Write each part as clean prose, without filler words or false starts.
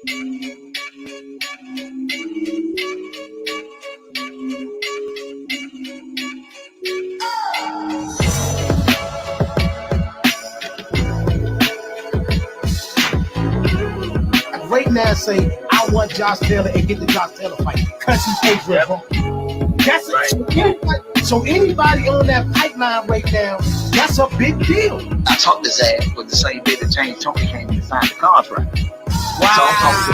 Right now, say I want Josh Taylor and get the Josh Taylor fight because he's Adrian. That's right. So anybody on that pipeline right now, that's a big deal. I talked to Zach with the same day that James Tony came in and signed the contract. Wow. So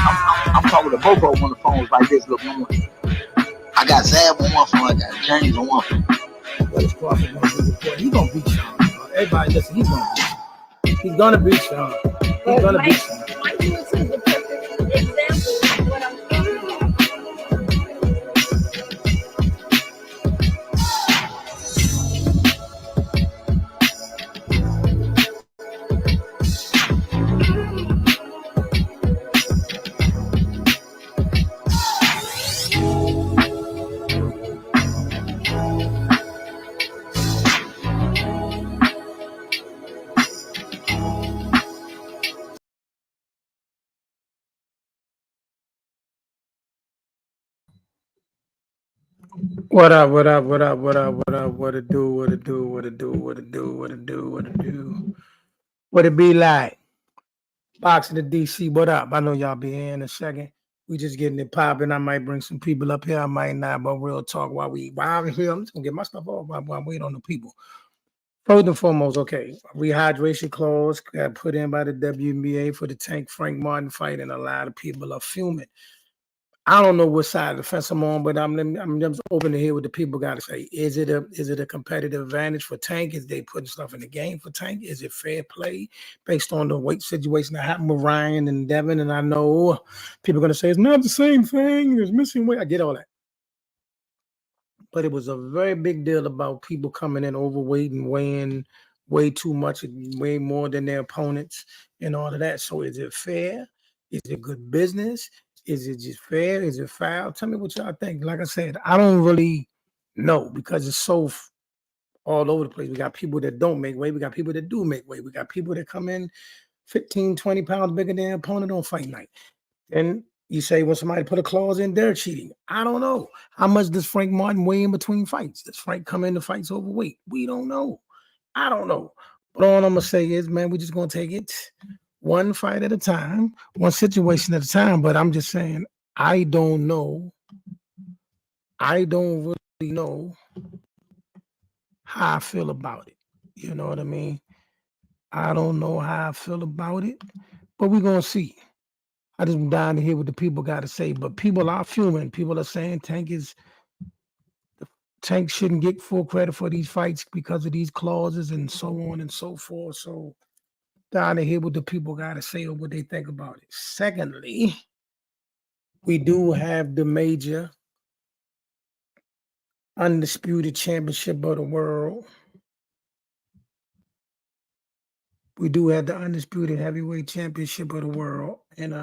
I'm talking to Bobo on the phones like this. Look, I got Zab on one phone, I got James on one phone. What is Crawford going to do? He's going to beat Sean. Everybody listen, he's going to beat Sean. He's going to beat Sean. He's going to beat Sean. Mike Lewis is the perfect example of what I'm talking about. What up, what up, what up, what up, what up, what it do, what it do, what it do, what it do, what it do, what it do, what it be like? Boxing the DC, what up? I know y'all be here in a second. We just getting it popping. I might bring some people up here, I might not, but real talk while I'm here. I'm just gonna get my stuff off while I wait on the people. First and foremost, okay, rehydration clause got put in by the WNBA for the Tank Frank Martin fight, and a lot of people are fuming. I don't know what side of the fence I'm on, but I'm just open to hear what the people got to say. Is it a competitive advantage for Tank? Is they putting stuff in the game for Tank? Is it fair play based on the weight situation that happened with Ryan and Devin? And I know people are going to say it's not the same thing. There's missing weight. I get all that. But it was a very big deal about people coming in overweight and weighing way too much, way more than their opponents and all of that. So is it fair? Is it good business? Is it just fair? Is it foul? Tell me what y'all think. Like I said, I don't really know because it's so all over the place. We got people that don't make weight. We got people that do make weight. We got people that come in 15, 20 pounds bigger than their opponent on fight night. And you say when somebody put a clause in, they're cheating. I don't know. How much does Frank Martin weigh in between fights? Does Frank come into fights overweight? We don't know. I don't know. But all I'm going to say is, man, we're just going to take it one fight at a time, one situation at a time. But I'm just saying, I don't know. I don't really know how I feel about it. You know what I mean? I don't know how I feel about it, but we're going to see. I just been dying to hear what the people got to say. But people are fuming. People are saying Tank shouldn't get full credit for these fights because of these clauses and so on and so forth. So down to hear what the people got to say or what they think about it. Secondly, we do have the major Undisputed Championship of the world. We do have the Undisputed Heavyweight Championship of the world. And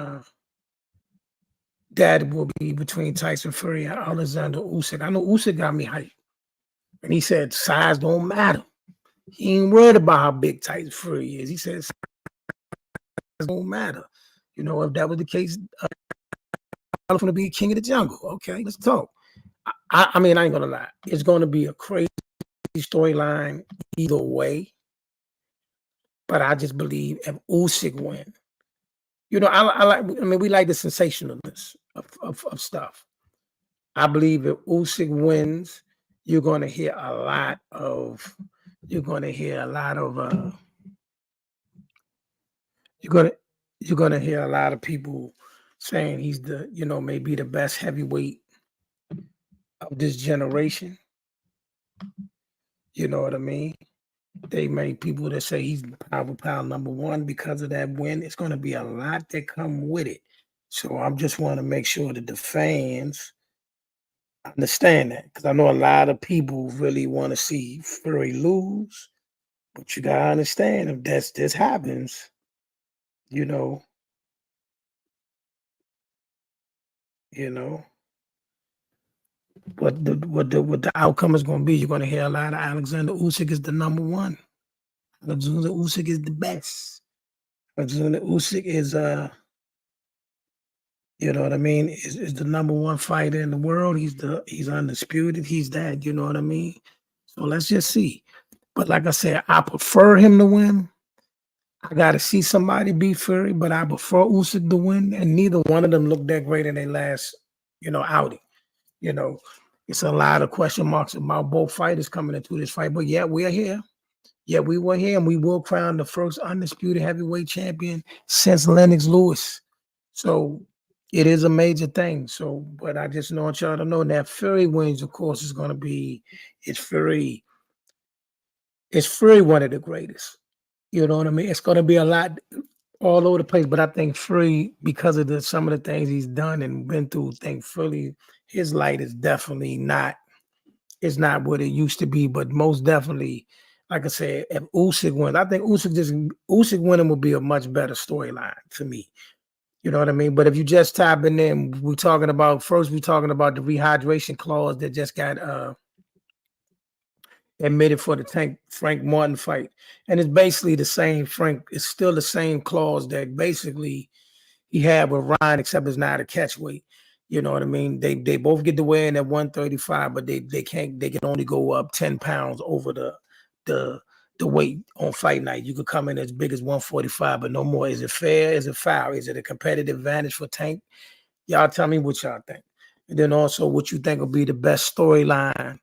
that will be between Tyson Fury and Alexander Usyk. I know Usyk got me hyped. And he said size don't matter. He ain't worried about how big Tyson Fury is. He said size don't matter. You know, if that was the case, I'm going to be king of the jungle. Okay, let's talk. I mean, I ain't going to lie. It's going to be a crazy storyline either way. But I just believe if Usyk win, you know, we like the sensationalness of stuff. I believe if Usyk wins, you're going to hear a lot of people saying he's the, you know, maybe the best heavyweight of this generation. You know what I mean? They make people that say he's pound for pound number one because of that win. It's going to be a lot that come with it. So I just want to make sure that the fans understand that, because I know a lot of people really want to see Fury lose, but you gotta understand if this happens, you know, what the outcome is going to be. You're going to hear a lot of Alexander Usyk is the number one. Alexander Usyk is the best. Alexander Usyk is You know what I mean? Is the number one fighter in the world. He's undisputed. He's that. You know what I mean? So let's just see. But like I said, I prefer him to win. I gotta see somebody beat Fury, but I prefer Usyk to win, and neither one of them looked that great in their last, outing. You know, it's a lot of question marks about both fighters coming into this fight. But yeah, we're here. Yeah, we were here, and we will crown the first undisputed heavyweight champion since Lennox Lewis. So it is a major thing. So, but I just want y'all to know that Fury wins, of course, is going to be it's Fury. It's Fury one of the greatest. You know what I mean? It's going to be a lot all over the place, but I think Fury, because of some of the things he's done and been through, think Fury, his light is definitely not. It's not what it used to be, but most definitely, like I said, if Usyk wins, I think Usyk winning would be a much better storyline to me. You know what I mean? But if you just type in there, we're talking about the rehydration clause that just got admitted for the Tank Frank Martin fight. And it's basically the same it's still the same clause that basically he had with Ryan, except it's not a catch weight. You know what I mean? They both get to weigh in at 135, but they can only go up 10 pounds over the weight on fight night. You could come in as big as 145, but no more. Is it fair? Is it foul? Is it a competitive advantage for Tank? Y'all tell me what y'all think. And then also what you think will be the best storyline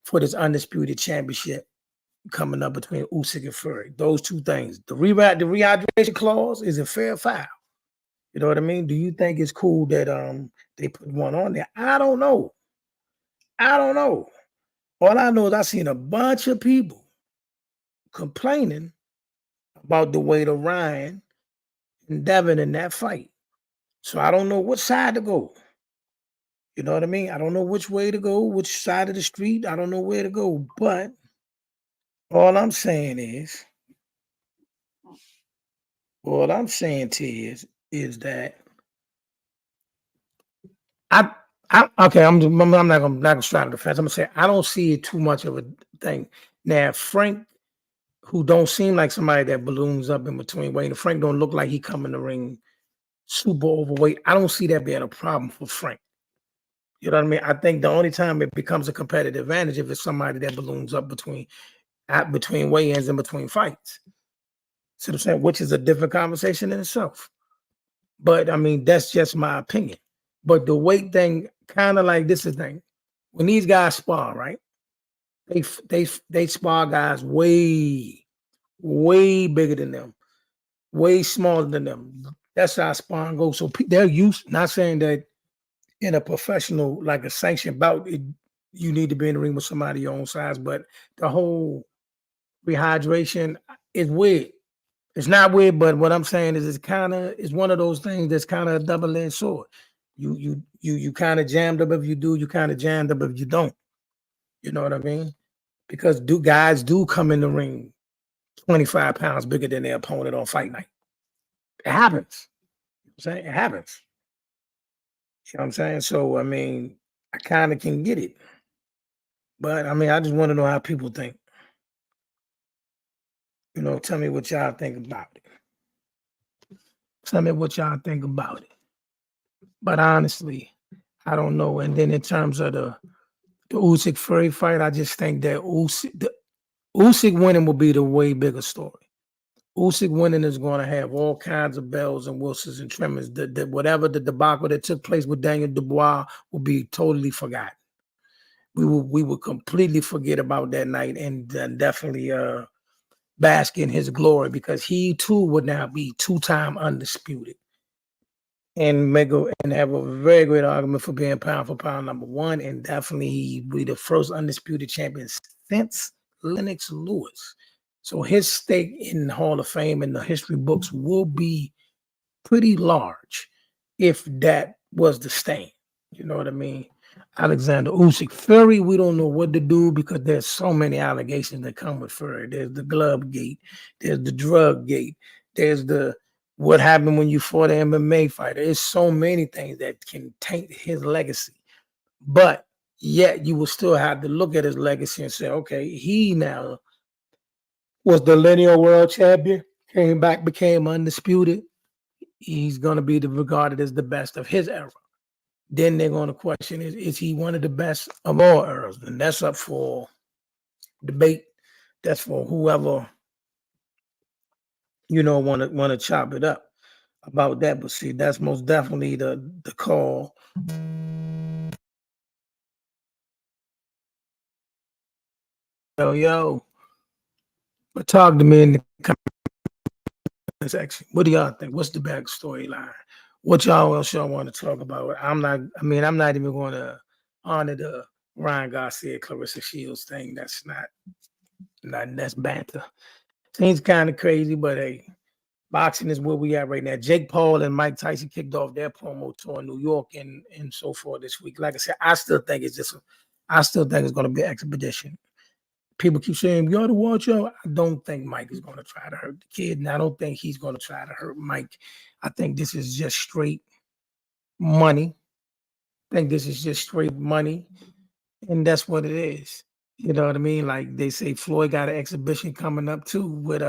for this undisputed championship coming up between Usyk and Fury. Those two things. The rehydration clause, is it fair or foul? You know what I mean? Do you think it's cool that they put one on there? I don't know. All I know is I seen a bunch of people complaining about the weight of Ryan and Devin in that fight. So I don't know which side to go. You know what I mean? I don't know which way to go, which side of the street. I don't know where to go. But all I'm saying to you is that I'm not gonna straddle the fence. I'm gonna say I don't see it too much of a thing. Now Frank, who don't seem like somebody that balloons up in between weight, and Frank don't look like he come in the ring super overweight. I don't see that being a problem for Frank. You know what I mean? I think the only time it becomes a competitive advantage if it's somebody that balloons up between weigh-ins and between fights. See what I'm saying? Which is a different conversation in itself. But I mean, that's just my opinion. But the weight thing, kind of like this is the thing. When these guys spar, right? They spar guys way bigger than them, way smaller than them. That's how sparring goes. So they're used. Not saying that in a professional, like a sanctioned bout, you need to be in the ring with somebody your own size. But the whole rehydration is weird. It's not weird, but what I'm saying is it's one of those things that's kind of a double-edged sword. You kind of jammed up if you do, you kind of jammed up if you don't. You know what I mean? Because guys do come in the ring 25 pounds bigger than their opponent on fight night. It happens. I'm saying it happens. You know what I'm saying? So I mean, I kind of can get it. But I mean, I just want to know how people think. You know, tell me what y'all think about it. Tell me what y'all think about it. But honestly, I don't know. And then in terms of the Usyk Fury fight, I just think that Usyk winning will be the way bigger story. Usyk winning is going to have all kinds of bells and whistles and tremors. Whatever the debacle that took place with Daniel Dubois will be totally forgotten. We will completely forget about that night and definitely bask in his glory because he too would now be two-time undisputed and have a very great argument for being pound for pound number one, and definitely he be the first undisputed champion since Lennox Lewis. So his stake in the Hall of Fame and the history books will be pretty large if that was the stand. You know what I mean? Alexander Usyk. Fury, we don't know what to do because there's so many allegations that come with Fury. There's the glove gate. There's the drug gate. There's the what happened when you fought an MMA fighter. There's so many things that can taint his legacy. But yet you will still have to look at his legacy and say, okay, he now was the lineal world champion, came back, became undisputed. he's going to be regarded as the best of his era. Then they're going to question is he one of the best of all eras? And that's up for debate. That's for whoever, want to chop it up about that. But see, that's most definitely the call. Yo, but talk to me in the comment section. What do y'all think? What's the back storyline? What else y'all want to talk about? I'm not even going to honor the Ryan Garcia, Clarissa Shields thing. That's that's banter. Seems kind of crazy, but hey, boxing is where we at right now. Jake Paul and Mike Tyson kicked off their promo tour in New York and so forth this week. Like I said, I still think it's going to be an expedition. People keep saying, you ought to watch out. I don't think Mike is going to try to hurt the kid, and I don't think he's going to try to hurt Mike. I think this is just straight money. And that's what it is. You know what I mean? Like they say Floyd got an exhibition coming up too with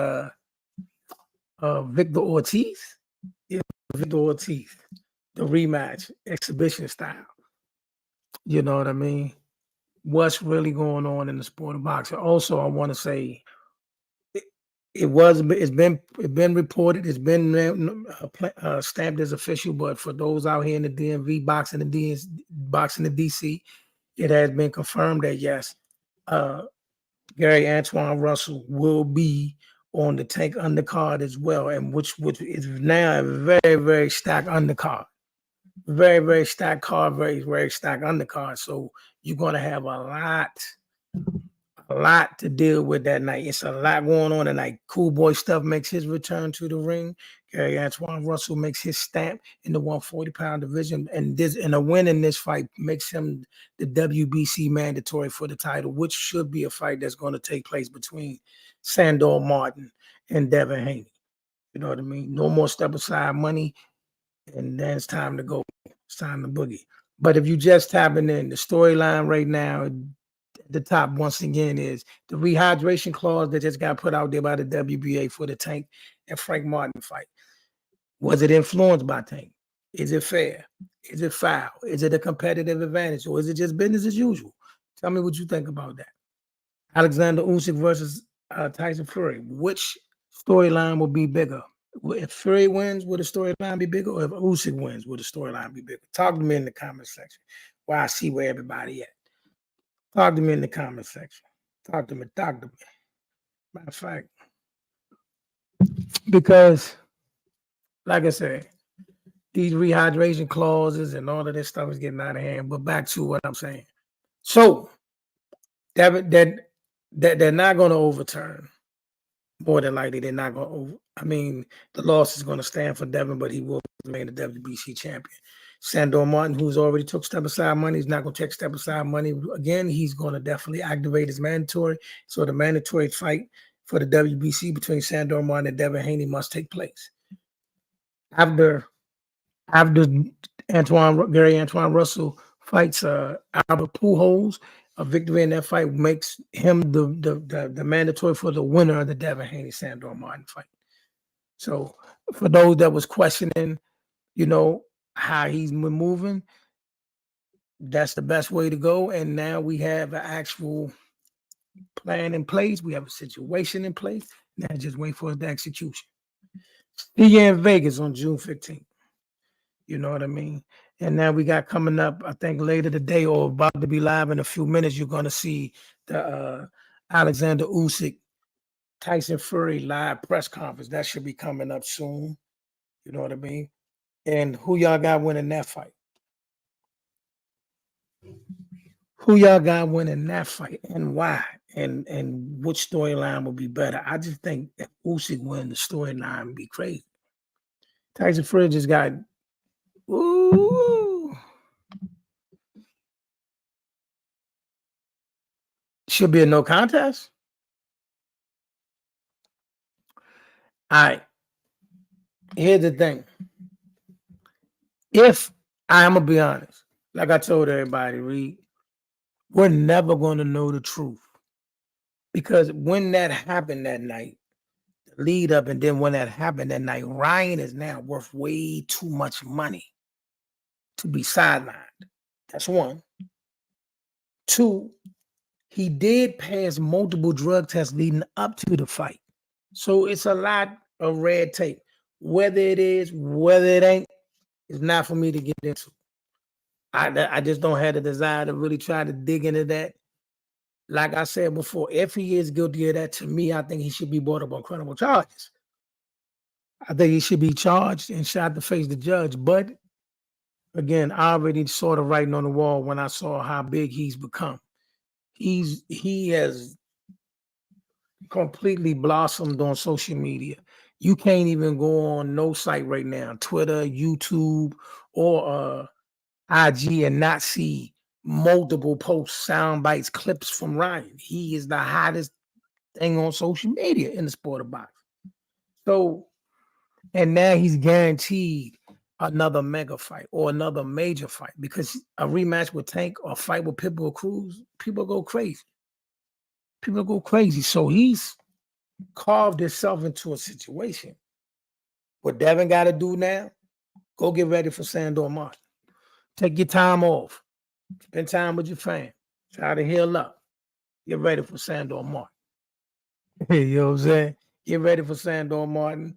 Victor Ortiz. Yeah, Victor Ortiz. The rematch, exhibition style. You know what I mean? What's really going on in the sport of boxing? Also, I want to say it's been reported, it's been stamped as official, but for those out here in the DMV boxing in DC, it has been confirmed that yes, Gary Antoine Russell will be on the Tank undercard as well, and which is now a very, very stacked undercard. Very, very stacked card, very, very stacked undercard. So you're going to have a lot to deal with that night. It's a lot going on tonight. Cool Boy Stuff makes his return to the ring. Gary Antoine Russell makes his stamp in the 140-pound division, and a win in this fight makes him the WBC mandatory for the title, which should be a fight that's going to take place between Sandor Martin and Devin Haney. You know what I mean? No more step aside money, and then it's time to go. It's time to boogie. But if you just tapping in, the storyline right now at the top once again is the rehydration clause that just got put out there by the WBA for the Tank and Frank Martin fight. Was it influenced by Tank? Is it fair? Is it foul? Is it a competitive advantage? Or is it just business as usual? Tell me what you think about that. Alexander Usyk versus Tyson Fury. Which storyline will be bigger? If Fury wins, will the storyline be bigger? Or if Usyk wins, will the storyline be bigger? Talk to me in the comment section where I see where everybody at. Talk to me in the comment section. Talk to me. Matter of fact, because, like I said, these rehydration clauses and all of this stuff is getting out of hand. But back to what I'm saying. So, that they're not going to overturn. More than likely, they're not going to the loss is going to stand for Devin, but he will remain the WBC champion. Sandor Martin, who's already took step aside money, is not going to take step aside money again. He's going to definitely activate his mandatory. So the mandatory fight for the WBC between Sandor Martin and Devin Haney must take place. After Gary Antoine Russell fights Albert Pujols, a victory in that fight makes him the mandatory for the winner of the Devin Haney Sandor Martin fight. So for those that was questioning, how he's moving, that's the best way to go. And now we have an actual plan in place. We have a situation in place. Now just wait for the execution. See you in Vegas on June 15th. You know what I mean? And now we got coming up, I think later today or about to be live in a few minutes, you're going to see the Alexander Usyk, Tyson Fury live press conference. That should be coming up soon. You know what I mean? And who y'all got winning that fight? Who y'all got winning that fight and why? And which storyline will be better? I just think if Usyk win, the storyline would be crazy. Tyson Fury just got should be a no contest. All right. Here's the thing. If I'm gonna be honest, like I told everybody, Reed, we're never gonna know the truth. Because when that happened that night, lead up, and then when that happened that night, Ryan is now worth way too much money to be sidelined. That's one. Two, he did pass multiple drug tests leading up to the fight. So it's a lot of red tape. Whether it is, whether it ain't, it's not for me to get into. I just don't have the desire to really try to dig into that. Like I said before, if he is guilty of that, to me, I think he should be brought up on credible charges. I think he should be charged and shot to face the judge. But again, I already saw the writing on the wall when I saw how big he's become. He has completely blossomed on social media. You can't even go on no site right now, Twitter, YouTube, or IG, and not see multiple posts, sound bites, clips from Ryan. He is the hottest thing on social media in the sport of boxing. So, and now he's guaranteed another mega fight or another major fight, because a rematch with Tank or fight with Pitbull Cruz, people go crazy. People go crazy. So he's carved himself into a situation. What Devin got to do now, go get ready for Sandor Martin. Take your time off. Spend time with your fam. Try to heal up. Get ready for Sandor Martin. You know what I'm saying? Get ready for Sandor Martin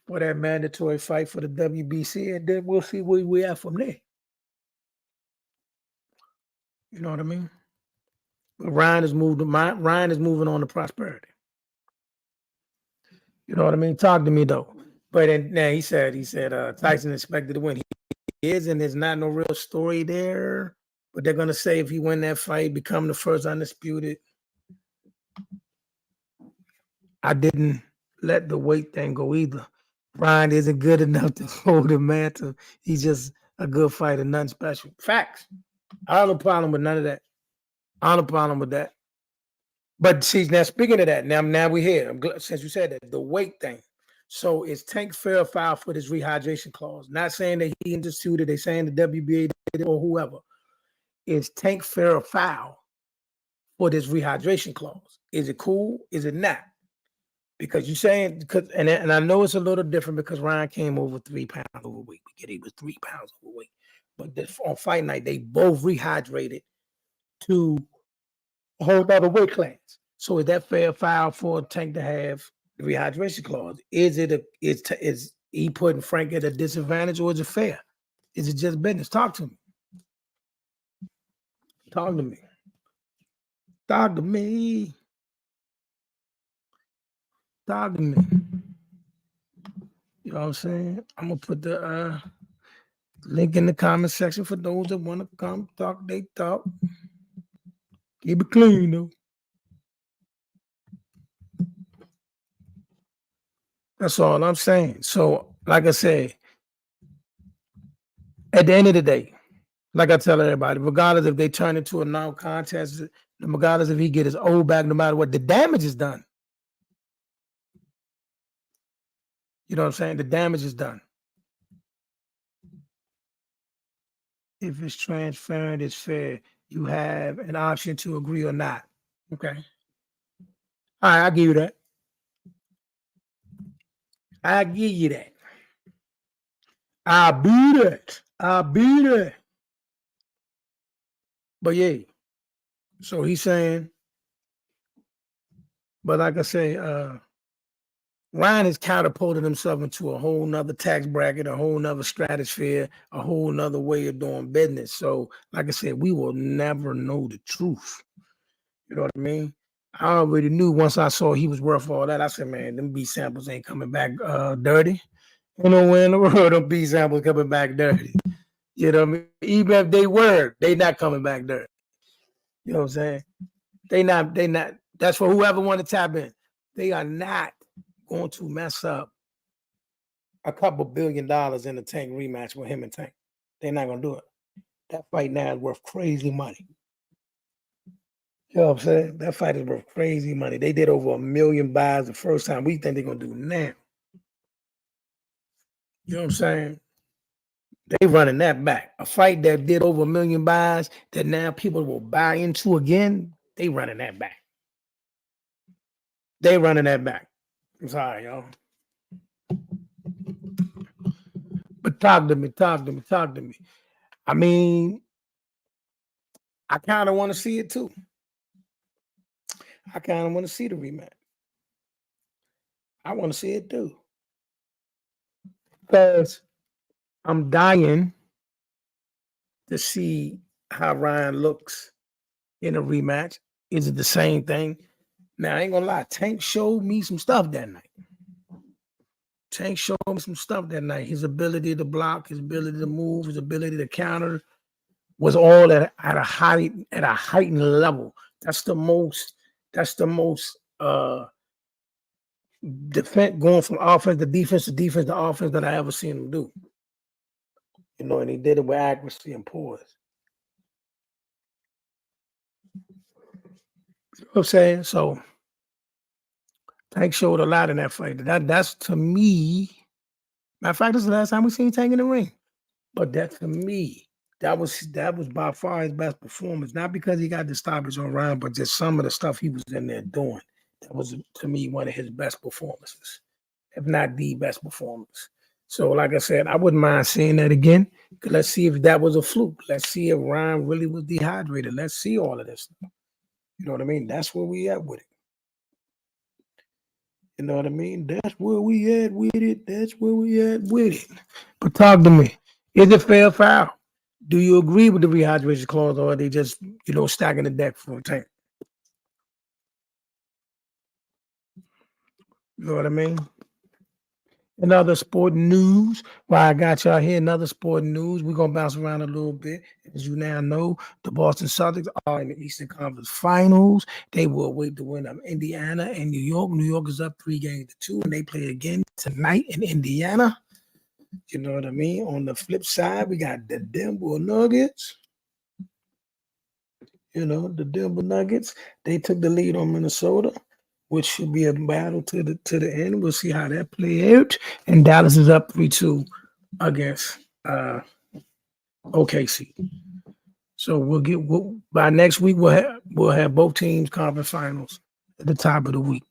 for that mandatory fight for the WBC, and then we'll see where we at from there. You know what I mean? But Ryan is moving on to prosperity. You know what I mean? Talk to me though. But now he said Tyson expected to win. He is, and there's not no real story there. But they're gonna say if he win that fight, become the first undisputed. I didn't let the weight thing go either. Ryan isn't good enough to hold the mantle. He's just a good fighter, nothing special. Facts. I don't have a problem with none of that. I don't have a problem with that. But see, now speaking of that, now we're here. I'm glad, since you said that, the weight thing. So is Tank fair or foul for this rehydration clause? Not saying that he Undisputed, they saying the WBA did it or whoever. Is Tank fair or foul for this rehydration clause? Is it cool? Is it not? Because you're saying, and I know it's a little different because Ryan came over 3 pounds overweight. We get he was 3 pounds overweight. But on fight night, they both rehydrated to a whole other weight class. So is that fair or foul for Tank to have the rehydration clause? Is he putting Frank at a disadvantage, or is it fair? Is it just business? Talk to me. Talk to me. Talk to me. Talk to me. You know what I'm saying? I'm gonna put the link in the comment section for those that want to come talk. They talk. Keep it clean though. That's all I'm saying. So, like I said, at the end of the day, like I tell everybody, regardless if they turn into a non-contest, regardless if he get his old back, no matter what, the damage is done. You know what I'm saying? The damage is done. If it's transparent, it's fair. You have an option to agree or not. Okay. All right, I'll give you that. I'll give you that. I'll be that. I'll be that. But yeah, so he's saying, but like I say, Ryan has catapulted himself into a whole nother tax bracket, a whole nother stratosphere, a whole nother way of doing business. So, like I said, we will never know the truth. You know what I mean? I already knew once I saw he was worth all that. I said, man, them B samples ain't coming back dirty. You know, where in the world them B samples coming back dirty. You know what I mean? Even if they were, they not coming back dirty. You know what I'm saying? They not, that's for whoever want to tap in. They are not going to mess up a couple $1 billion in the Tank rematch with him and Tank. They're not going to do it. That fight now is worth crazy money. You know what I'm saying? That fight is worth crazy money. They did over 1 million buys the first time. We think they're going to do now. You know what I'm saying? They running that back. A fight that did over 1 million buys that now people will buy into again, they running that back. They running that back. I'm sorry, y'all. But talk to me. I mean, I kind of want to see it too. I kind of want to see the rematch. I want to see it too. Because I'm dying to see how Ryan looks in a rematch. Is it the same thing? Now, I ain't gonna lie, Tank showed me some stuff that night. His ability to block, his ability to move, his ability to counter was all at a heightened level. That's the most defense going from offense to defense to offense that I ever seen him do. You know, and he did it with accuracy and poise. You know what I'm saying? So Tank showed a lot in that fight. That's to me. Matter of fact, this is the last time we seen Tank in the ring. But that to me, that was by far his best performance. Not because he got the stoppage on Ryan, but just some of the stuff he was in there doing. That was to me one of his best performances, if not the best performance. So, like I said, I wouldn't mind seeing that again. Let's see if that was a fluke. Let's see if Ryan really was dehydrated. Let's see all of this. You know what I mean? That's where we at with it. You know what I mean? That's where we at with it. But talk to me. Is it fair or foul? Do you agree with the rehydration clause, or are they just, stacking the deck for a Tank? You know what I mean? In other sport news, while I got y'all here, in other sport news, we're going to bounce around a little bit. As you now know, the Boston Celtics are in the Eastern Conference Finals. They will await the win of Indiana and New York. New York is up 3-2, and they play again tonight in Indiana. You know what I mean? On the flip side, we got the Denver Nuggets. The Denver Nuggets, they took the lead on Minnesota, which should be a battle to the end. We'll see how that play out. And Dallas is up 3-2 against OKC. So by next week we'll have both teams conference finals at the top of the week.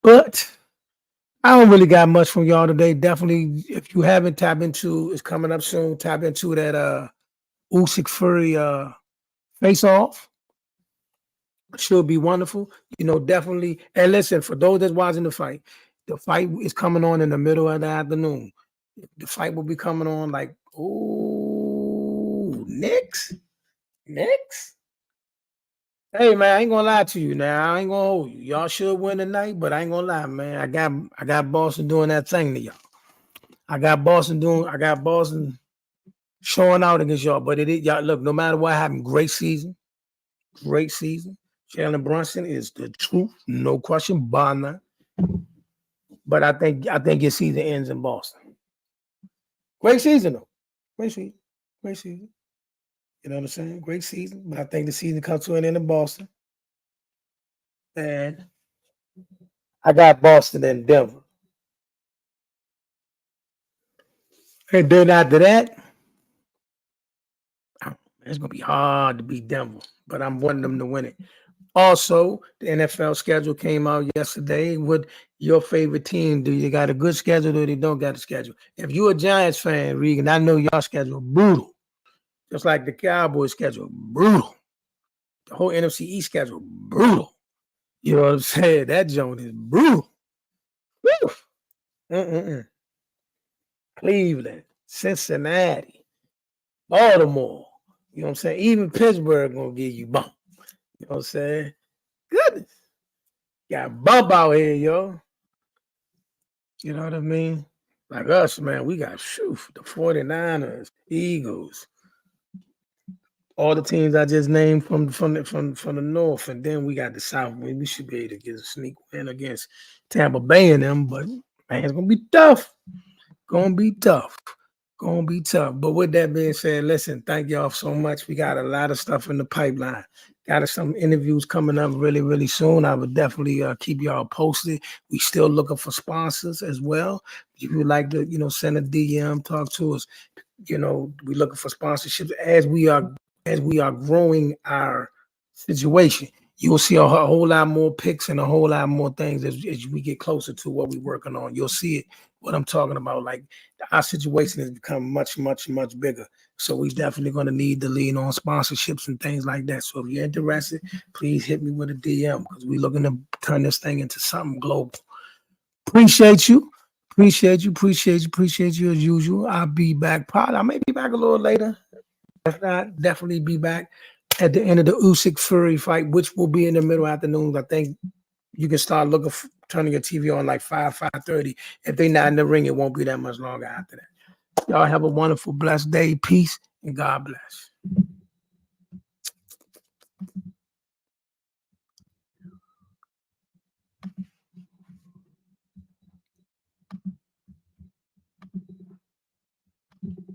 But I don't really got much from y'all today. Definitely, if you haven't tapped into, it's coming up soon. Tap into that Usyk Fury face off. Should be wonderful. Definitely. And listen, for those that's watching the fight is coming on in the middle of the afternoon. The fight will be coming on like, Knicks? Hey man, I ain't gonna lie to you now. I ain't gonna hold you. Y'all should win tonight, but I ain't gonna lie, man. I got Boston doing that thing to y'all. I got Boston showing out against y'all. But it is y'all look, no matter what happened, great season. Jalen Brunson is the truth, no question, bar none. But I think your season ends in Boston. Great season though. Great season. You know what I'm saying? Great season. But I think the season comes to an end in Boston. And I got Boston and Denver. And then after that, it's going to be hard to beat Denver. But I'm wanting them to win it. Also, the NFL schedule came out yesterday. What your favorite team do? You got a good schedule or they don't got a schedule? If you're a Giants fan, Regan, I know y'all schedule brutal. Just like the Cowboys schedule, brutal. The whole NFC East schedule, brutal. You know what I'm saying? That joint is brutal. Cleveland, Cincinnati, Baltimore. You know what I'm saying? Even Pittsburgh gonna give you bump. You know what I'm saying? Goodness. Got bump out here, yo. You know what I mean? Like us, man, we got the 49ers, Eagles, all the teams I just named from the north, and then we got the south. We should be able to get a sneak win against Tampa Bay and them, but man, it's gonna be tough. Gonna be tough. But with that being said, listen, thank y'all so much. We got a lot of stuff in the pipeline. Got some interviews coming up really, really soon. I would definitely keep y'all posted. We still looking for sponsors as well. If you would like to, send a DM, talk to us. We looking for sponsorships as we are growing our situation. You'll see a whole lot more pics and a whole lot more things as we get closer to what we're working on. You'll see it, what I'm talking about. Like our situation has become much, much, much bigger. So we definitely going to need to lean on sponsorships and things like that. So if you're interested, please hit me with a DM because we're looking to turn this thing into something global. Appreciate you. Appreciate you as usual. I'll be back. Probably I may be back a little later. If not, definitely be back at the end of the Usyk Fury fight, which will be in the middle afternoons. I think you can start looking, turning your TV on like 5:30. If they're not in the ring, it won't be that much longer after that. Y'all have a wonderful, blessed day. Peace and God bless.